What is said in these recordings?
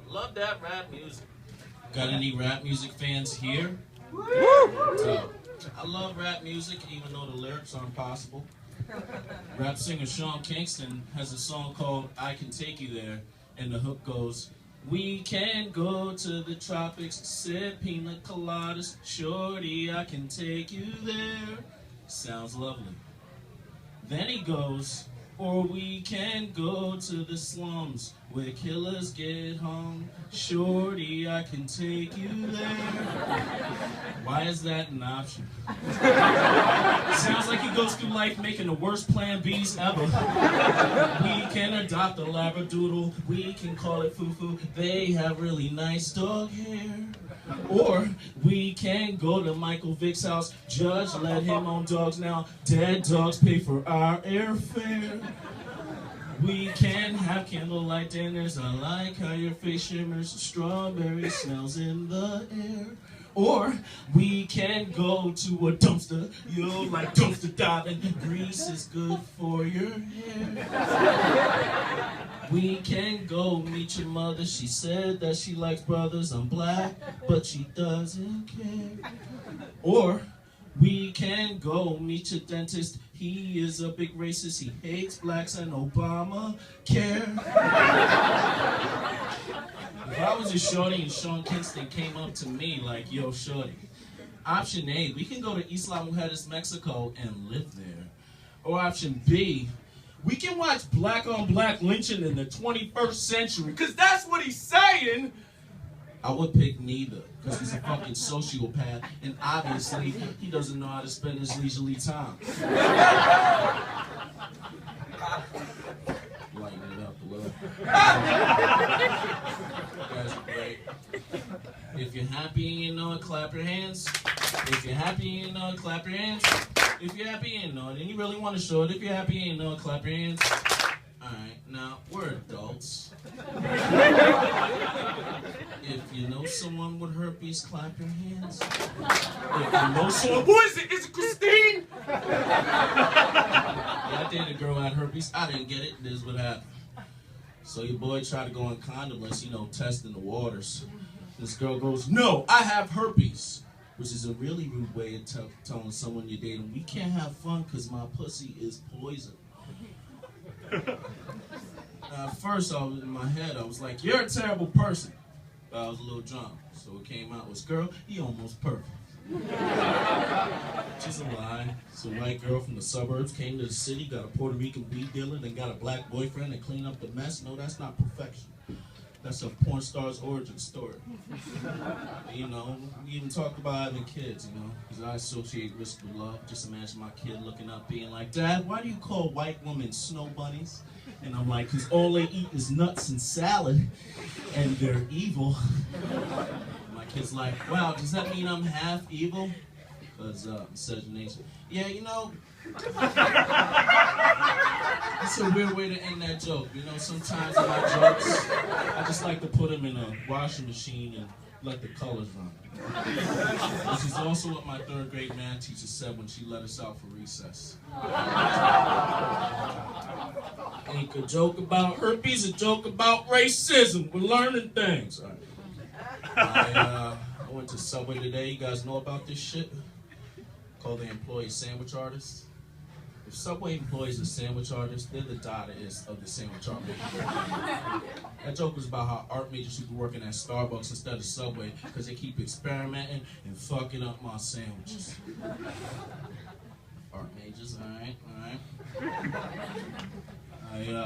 Love that rap music. Got any rap music fans here? Woo! I love rap music, even though the lyrics aren't possible. Rap singer Sean Kingston has a song called I Can Take You There, and the hook goes, we can go to the tropics, sip pina coladas, shorty, I can take you there. Sounds lovely. Then he goes, or we can go to the slums where killers get hung. Shorty, I can take you there. Why is that an option? Sounds like he goes through life making the worst plan Bs ever. We can adopt a labradoodle. We can call it Fufu. They have really nice dog hair. Or we can go to Michael Vick's house. Judge let him own dogs now. Dead dogs pay for our airfare. We can have candlelight dinners. I like how your face shimmers. Strawberry smells in the air. Or we can go to a dumpster. You'll like dumpster diving. Grease is good for your hair. We can go meet your mother. She said that she likes brothers. I'm black, but she doesn't care. Or we can go meet your dentist. He is a big racist. He hates blacks and Obama care. If I was a shorty and Sean Kingston came up to me like, yo, shorty, option A, we can go to Isla Mujeres, Mexico and live there. Or option B, we can watch black on black lynching in the 21st century, because that's what he's saying. I would pick neither, because he's a fucking sociopath, and obviously he doesn't know how to spend his leisurely time. Lighten it up a little. You guys are great. If you're happy and you know it, clap your hands. If you're happy and you know it, clap your hands. If you're happy and you know it, and you really want to show it, if you're happy and you know it, clap your hands. Alright, now, we're adults. If you know someone with herpes, clap your hands. If you know someone, who is it? Is it Christine? Yeah, I dated a girl who had herpes. I didn't get it. This is what happened. So your boy tried to go on condomless, you know, testing the waters. This girl goes, no, I have herpes. Which is a really rude way of telling someone you're dating, we can't have fun because my pussy is poison. At first, in my head, I was like, you're a terrible person. But I was a little drunk, so it came out was, girl, he almost perfect. She's a lie. It's a white girl from the suburbs, came to the city, got a Puerto Rican weed dealer, then got a black boyfriend and cleaned up the mess. No, that's not perfection. That's a porn star's origin story. You know, we even talk about having kids, you know, because I associate risk with love. Just imagine my kid looking up being like, Dad, why do you call white women snow bunnies? And I'm like, because all they eat is nuts and salad, and they're evil. My kid's like, wow, does that mean I'm half evil? Because miscegenation. Yeah, you know, it's a weird way to end that joke. You know, sometimes in my jokes, I just like to put them in a washing machine and let the colors run. This is also what my third grade math teacher said when she let us out for recess. Ain't a joke about herpes, a joke about racism. We're learning things. All right. I went to Subway today. You guys know about this shit? Called the employee sandwich artist. If Subway employees are sandwich artists, they're the Dadaist of the sandwich art movement. That joke was about how art majors should be working at Starbucks instead of Subway because they keep experimenting and fucking up my sandwiches. Art majors, alright.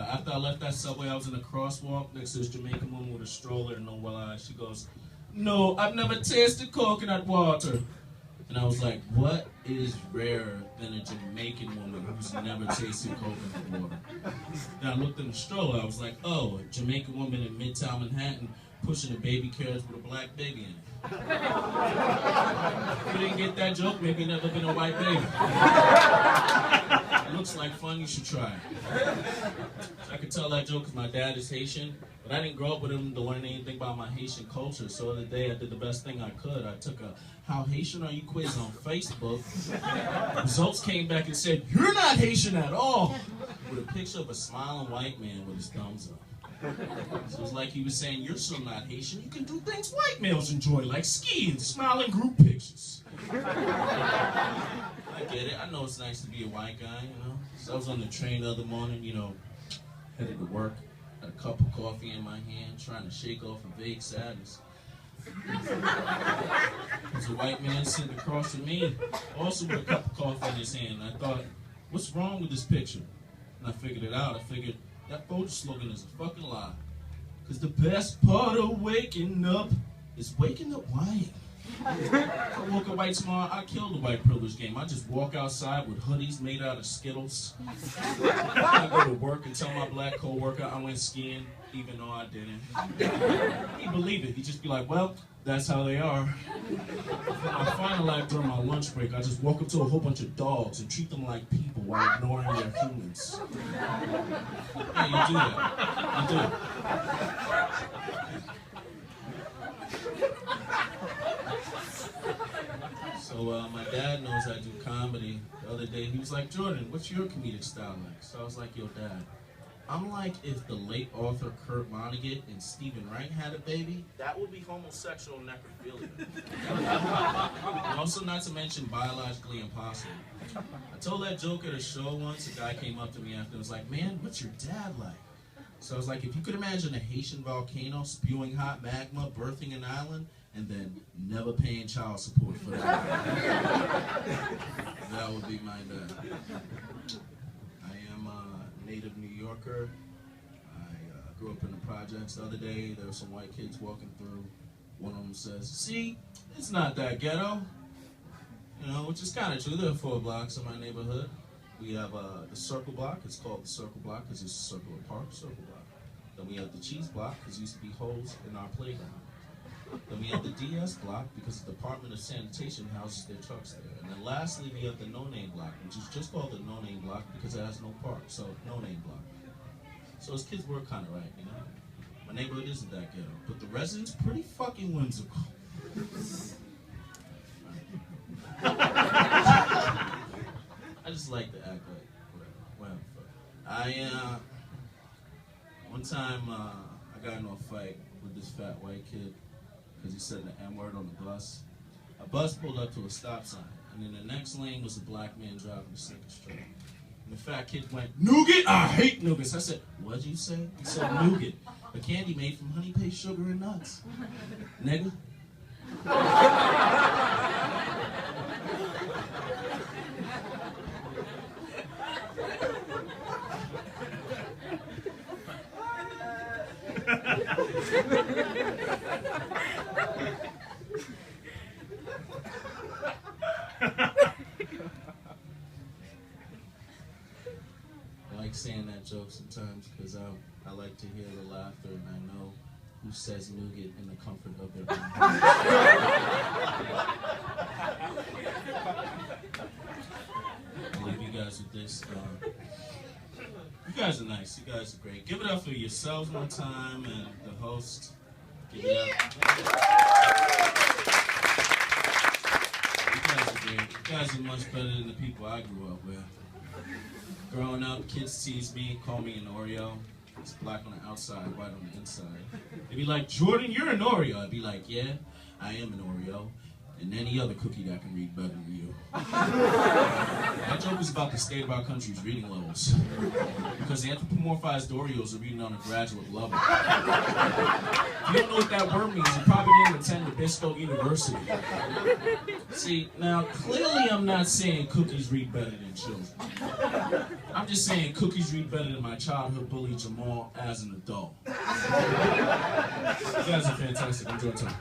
After I left that Subway, I was in a crosswalk next to this Jamaican woman with a stroller and no one eye. She goes, no, I've never tasted coconut water. And I was like, what is rarer than a Jamaican woman who's never tasted coconut water? Then I looked in the stroller, I was like, oh, a Jamaican woman in Midtown Manhattan pushing a baby carriage with a black baby in it. If you didn't get that joke, maybe you never been a white baby. It looks like fun, you should try it. I could tell that joke because my dad is Haitian, but I didn't grow up with him to learn anything about my Haitian culture. So the other day I did the best thing I could. I took a How Haitian Are You quiz on Facebook. Results came back and said, you're not Haitian at all, with a picture of a smiling white man with his thumbs up. So it's like he was saying, you're so not Haitian, you can do things white males enjoy, like skiing, smiling group pictures. I get it. I know it's nice to be a white guy, you know. So I was on the train the other morning, you know, headed to work, had a cup of coffee in my hand, trying to shake off a vague sadness. There's a white man sitting across from me, also with a cup of coffee in his hand. And I thought, what's wrong with this picture? And I figured it out. I figured that photo slogan is a fucking lie. Because the best part of waking up is waking up white. If I woke up white tomorrow, I kill the white privilege game. I just walk outside with hoodies made out of Skittles. I go to work and tell my black co-worker I went skiing, even though I didn't. He'd believe it. He'd just be like, well, that's how they are. My final act during my lunch break, I just walk up to a whole bunch of dogs and treat them like people while ignoring their humans. Yeah, you do that. You do it. So my dad knows I do comedy. The other day he was like, Jordan, what's your comedic style like? So I was like, yo, Dad, I'm like if the late author Kurt Vonnegut and Stephen Wright had a baby, that would be homosexual necrophilia. And also not to mention biologically impossible. I told that joke at a show once, a guy came up to me after and was like, man, what's your dad like? So I was like, if you could imagine a Haitian volcano spewing hot magma, birthing an island, and then never paying child support for that. That would be my dad. I am a native New Yorker. I grew up in the projects. The other day, there were some white kids walking through. One of them says, see, it's not that ghetto. You know, which is kind of true. There are 4 blocks in my neighborhood. We have the circle block. It's called the circle block because it's a circular park, circle block. Then we have the cheese block because there used to be holes in our playground. Then we have the DS block because the Department of Sanitation houses their trucks there. And then lastly, we have the no-name block, which is just called the no-name block because it has no park, so no-name block. So as kids were kind of right, you know? My neighborhood isn't that ghetto, but the residents pretty fucking whimsical. I just like to act like whatever. One time I got into a fight with this fat white kid because he said the N-word on the bus. A bus pulled up to a stop sign, and in the next lane was a black man driving a single straight. And the fat kid went, nougat? I hate nougats. I said, what'd you say? He said, nougat, a candy made from honey paste, sugar, and nuts. Nigga. I like saying that joke sometimes because I like to hear the laughter and I know who says nougat in the comfort of their own home. I'll leave you guys with this. You guys are nice. You guys are great. Give it up for yourselves one time and the host. Give it up. You guys are great. You guys are much better than the people I grew up with. Growing up, kids tease me, call me an Oreo. It's black on the outside, white on the inside. They'd be like, Jordan, you're an Oreo. I'd be like, yeah, I am an Oreo. And any other cookie that can read better than you. That joke is about the state of our country's reading levels. Because the anthropomorphized Oreos are reading on a graduate level. If you don't know what that word means, you probably didn't attend Nabisco University. See, now clearly I'm not saying cookies read better than children. I'm just saying cookies read better than my childhood bully Jamal as an adult. You guys are fantastic. Enjoy time.